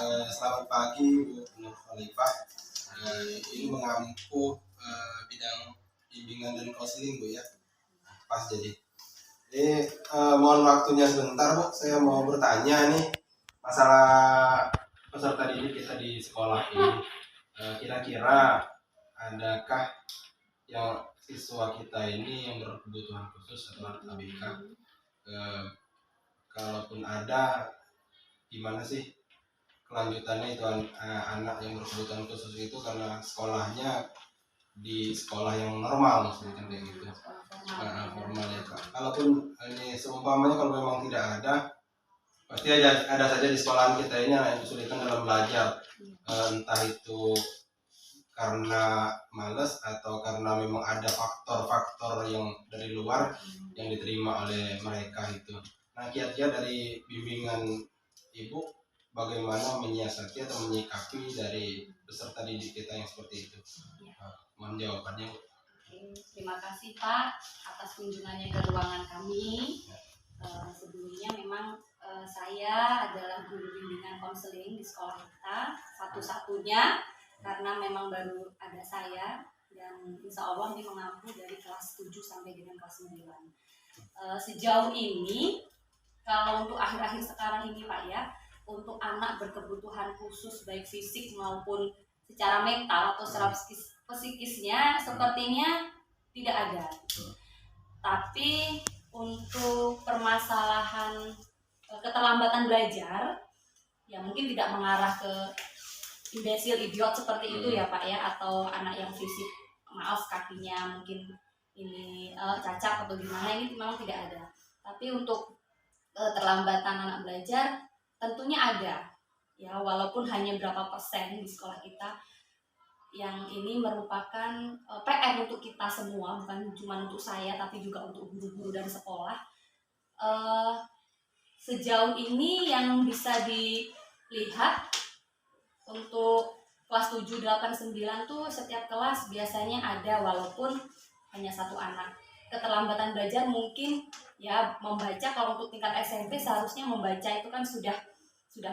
Selamat pagi Bu Nur Khalifah. Ini mengampu bidang bimbingan dan konseling Bu ya. Pas jadi. Mohon waktunya sebentar Bu. Saya mau bertanya nih masalah peserta didik kita di sekolah ini. Kira-kira adakah yang siswa kita ini yang berkebutuhan khusus atau anak ABK? Kalaupun ada, gimana sih kelanjutannya itu anak yang berkebutuhan khusus itu karena sekolahnya di sekolah yang normal maksudnya kayak gitu, formal ya Kak. Kalaupun ini seumpamanya kalau memang tidak ada, pasti ada saja di sekolahan kita ini anak yang kesulitan dalam belajar, entah itu karena malas atau karena memang ada faktor-faktor yang dari luar yang diterima oleh mereka itu. Nah, kira-kira dari bimbingan Ibu bagaimana menyiasati atau menyikapi dari peserta didik kita yang seperti itu? Mohon jawabannya. Terima kasih Pak atas kunjungannya ke ruangan kami. Sebelumnya memang saya adalah guru bimbingan konseling di sekolah kita, satu-satunya karena memang baru ada saya, dan insya Allah ini mengampu dari kelas 7 sampai dengan kelas 9. Sejauh ini kalau untuk akhir-akhir sekarang ini Pak ya, untuk anak berkebutuhan khusus baik fisik maupun secara mental atau secara psikisnya sepertinya tidak ada. Tapi untuk permasalahan keterlambatan belajar yang mungkin tidak mengarah ke imbesil, idiot seperti itu ya Pak ya, atau anak yang fisik kakinya mungkin ini cacat atau gimana, ini memang tidak ada. Tapi untuk keterlambatan anak belajar tentunya ada ya, walaupun hanya berapa persen di sekolah kita, yang ini merupakan PR untuk kita semua, bukan cuma untuk saya tapi juga untuk guru-guru dan sekolah. Sejauh ini yang bisa dilihat untuk kelas 7, 8, 9 tuh setiap kelas biasanya ada walaupun hanya satu anak. Keterlambatan belajar mungkin ya membaca, kalau untuk tingkat SMP seharusnya membaca itu kan sudah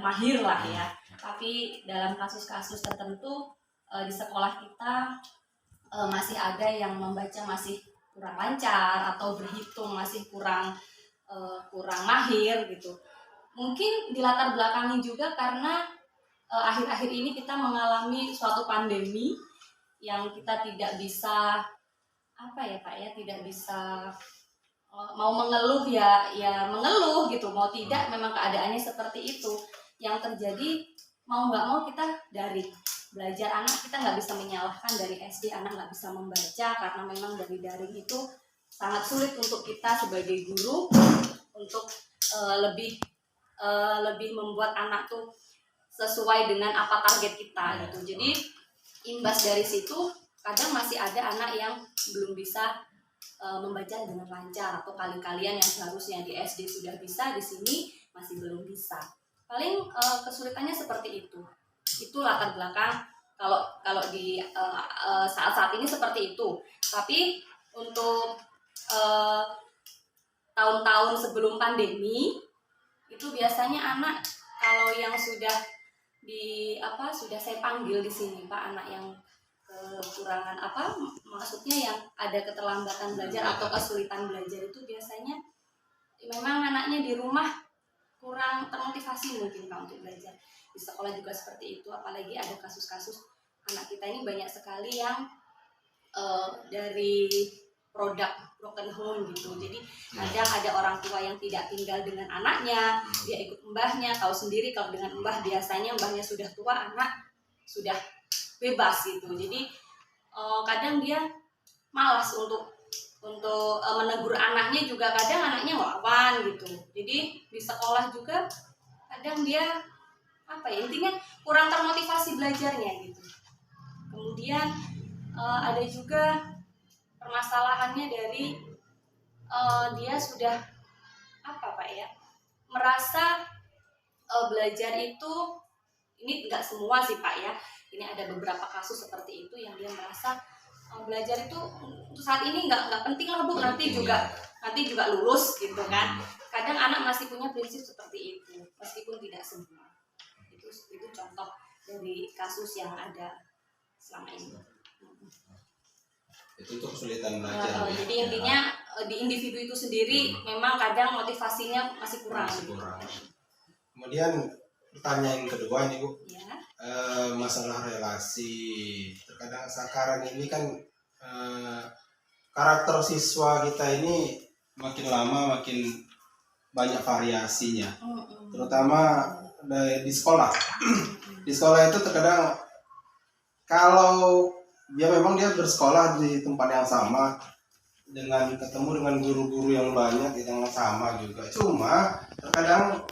mahir lah ya. Tapi dalam kasus-kasus tertentu di sekolah kita masih ada yang membaca masih kurang lancar atau berhitung masih kurang mahir gitu. Mungkin dilatar belakangi juga karena akhir-akhir ini kita mengalami suatu pandemi yang kita tidak bisa tidak bisa mau mengeluh ya mengeluh gitu, mau tidak memang keadaannya seperti itu. Yang terjadi mau nggak mau kita daring belajar. Anak kita nggak bisa menyalahkan dari SD anak nggak bisa membaca karena memang dari daring itu sangat sulit untuk kita sebagai guru untuk lebih membuat anak tuh sesuai dengan apa target kita gitu. Jadi imbas dari situ kadang masih ada anak yang belum bisa membaca dengan lancar, atau kali-kalian yang seharusnya di SD sudah bisa, di sini masih belum bisa. Paling kesulitannya seperti itu. Itu latar belakang kalau di saat-saat ini seperti itu. Tapi untuk tahun-tahun sebelum pandemi itu biasanya anak kalau yang sudah sudah saya panggil di sini Pak, anak yang kekurangan maksudnya yang ada keterlambatan belajar atau kesulitan belajar itu biasanya memang anaknya di rumah kurang termotivasi mungkin Pak untuk belajar. Di sekolah juga seperti itu, apalagi ada kasus-kasus anak kita ini banyak sekali yang dari produk broken home gitu. Jadi kadang ada orang tua yang tidak tinggal dengan anaknya, dia ikut mbahnya. Tahu sendiri kalau dengan mbah biasanya mbahnya sudah tua, anak sudah bebas gitu. Jadi kadang dia malas untuk menegur anaknya, juga kadang anaknya ngelawan gitu. Jadi di sekolah juga kadang dia intinya kurang termotivasi belajarnya gitu. Kemudian ada juga permasalahannya dari dia sudah merasa belajar itu, ini enggak semua sih Pak ya, ini ada beberapa kasus seperti itu yang dia merasa belajar itu untuk saat ini enggak penting lah Bu, nanti juga lulus gitu kan. Kadang anak masih punya prinsip seperti itu meskipun tidak semua. Itu contoh. contoh dari kasus yang ada selama ini. Itu kesulitan belajar. Jadi intinya di individu itu sendiri memang kadang motivasinya masih kurang. Kemudian pertanyaan kedua ini Bu, Ya. masalah relasi. Terkadang sekarang ini kan karakter siswa kita ini makin lama makin banyak variasinya, terutama di sekolah. Di sekolah itu terkadang kalau dia memang dia bersekolah di tempat yang sama dengan ketemu dengan guru-guru yang banyak yang sama juga, cuma terkadang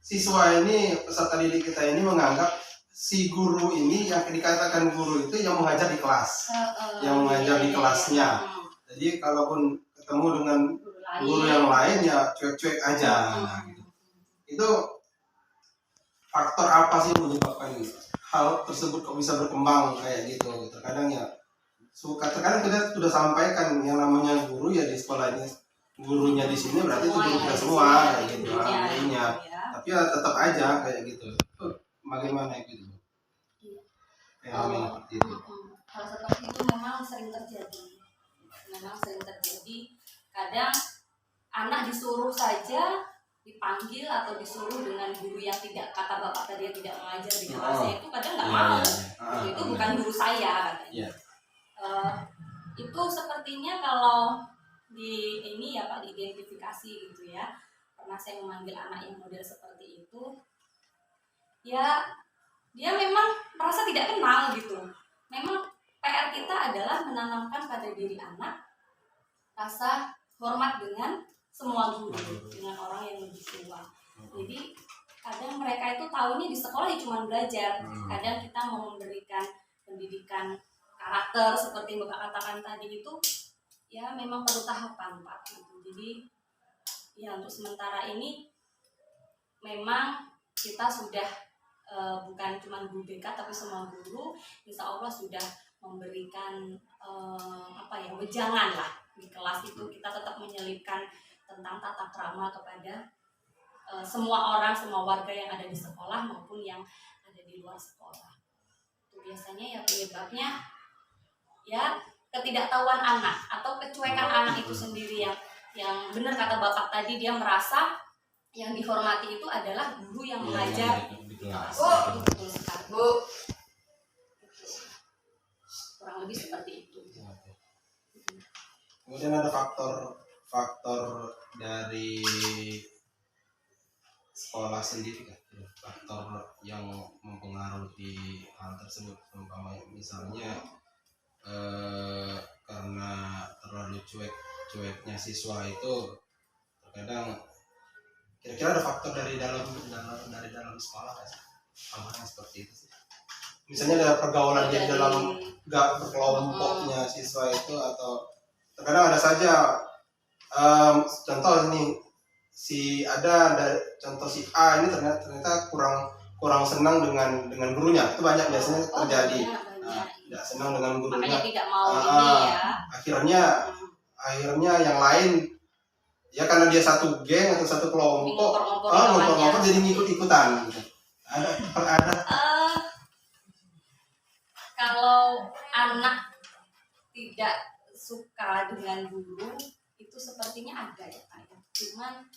siswa ini, peserta didik kita ini menganggap si guru ini yang dikatakan guru itu yang mengajar di kelas, yang mengajar di kelasnya. Jadi kalaupun ketemu dengan guru yang lain ya cuek-cuek aja. Gitu. Itu faktor apa sih yang menyebabkan hal tersebut kok bisa berkembang kayak gitu? Terkadang ya terkadang kita sudah sampaikan yang namanya guru ya di sekolah ini, gurunya di sini berarti itu guru kita semua kayak gitu, artinya. Tapi ya tetap aja kayak gitu. Bagaimana gitu? Fenomena seperti itu. Hal seperti itu memang sering terjadi. Kadang anak disuruh saja dipanggil atau disuruh dengan guru yang tidak, kata bapak tadi, tidak mengajar di kelasnya, itu kadang nggak mau. Itu bukan guru saya katanya. Itu sepertinya kalau di ini ya Pak, diidentifikasi gitu ya. Pernah saya memanggil anak yang model seperti itu, ya dia memang merasa tidak kenal gitu. Memang PR kita adalah menanamkan pada diri anak rasa hormat dengan semua guru, dengan orang yang lebih tua. Jadi kadang mereka itu tahunya di sekolah ya cuma belajar. Kadang kita mau memberikan pendidikan karakter seperti Bapak katakan tadi itu ya memang perlu tahapan Pak gitu. Jadi ya untuk sementara ini memang kita sudah bukan cuma guru BK tapi semua guru insya Allah sudah memberikan wejangan lah di kelas itu. Kita tetap menyelipkan tentang tata krama kepada semua orang, semua warga yang ada di sekolah maupun yang ada di luar sekolah. Itu biasanya ya penyebabnya ya ketidaktahuan anak atau kecuekan anak itu sendiri, yang benar kata Bapak tadi, dia merasa yang dihormati itu adalah guru yang mengajar di kelas. Betul sekali Bu. Kurang lebih seperti itu. Kemudian ada faktor dari sekolah sendiri kan, faktor yang mempengaruhi hal tersebut, umpamanya misalnya karena terlalu cueknya siswa itu, terkadang kira-kira ada faktor dari dalam sekolah nggak sih? Hal-hal seperti itu sih. Misalnya ada pergaulan di dalam berkelompoknya siswa itu, atau terkadang ada saja contoh ini contoh si A ini ternyata kurang senang dengan gurunya. Itu banyak biasanya terjadi. Tidak senang dengan gurunya. Makanya tidak mau ini ya. Akhirnya yang lain ya karena dia satu geng atau satu kelompok ngompor jadi ngikut-ikutan gitu. Ada kalau anak tidak suka dengan guru itu sepertinya ada ya Pak. Cuman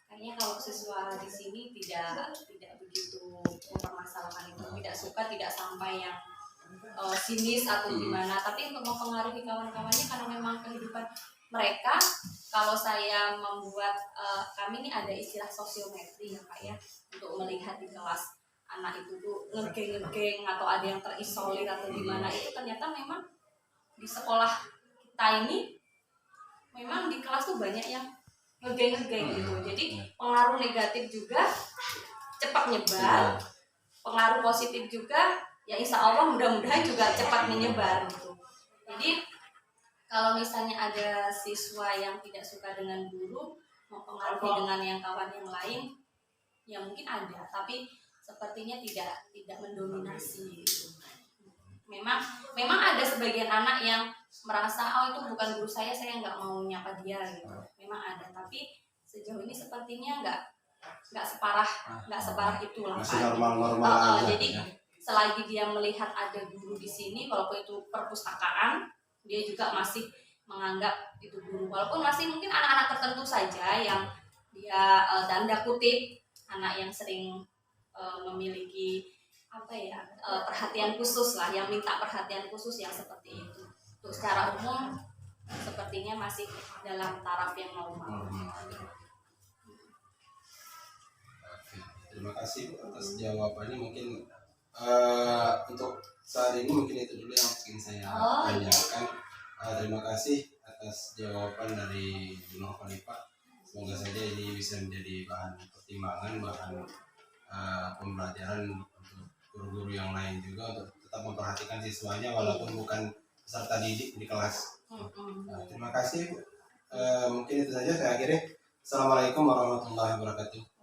kayaknya kalau siswa di sini tidak begitu mempermasalahkan itu, tidak suka, tidak sampai yang sinis atau gimana. Tapi untuk mempengaruhi kawan-kawannya karena memang kehidupan mereka. Kalau saya membuat kami ini ada istilah sosiometri ya Pak ya, untuk melihat di kelas anak itu tuh ngegeng atau ada yang terisolir atau gimana, itu ternyata memang di sekolah kita ini memang di kelas tuh banyak yang ngegeng gitu. Jadi pengaruh negatif juga cepat nyebar, pengaruh positif juga ya insya Allah mudah-mudahan juga cepat menyebar gitu. Jadi kalau misalnya ada siswa yang tidak suka dengan guru mempengaruhi dengan yang kawan yang lain, ya mungkin ada, tapi sepertinya tidak mendominasi gitu. Memang ada sebagian anak yang merasa itu bukan guru saya nggak mau nyapa dia gitu. Memang ada, tapi sejauh ini sepertinya nggak separah itulah masih Pak. normal-normal aja Jadi ya. selagi dia melihat ada guru di sini, walaupun itu perpustakaan, dia juga masih menganggap itu guru, walaupun masih mungkin anak-anak tertentu saja yang dia tanda kutip anak yang sering memiliki apa ya perhatian khusus lah, yang minta perhatian khusus yang seperti itu. Untuk secara umum sepertinya masih dalam taraf yang normal. Oke, terima kasih Bu atas jawabannya. Mungkin untuk saat ini mungkin itu dulu yang ingin saya tanyakan. Terima kasih atas jawaban dari Bu Nurhalifa. Semoga saja ini bisa menjadi bahan pertimbangan, bahan pembelajaran untuk guru-guru yang lain juga untuk tetap memperhatikan siswanya walaupun bukan peserta didik di kelas. Terima kasih Bu. Mungkin itu saja saya akhiri. Assalamualaikum warahmatullahi wabarakatuh.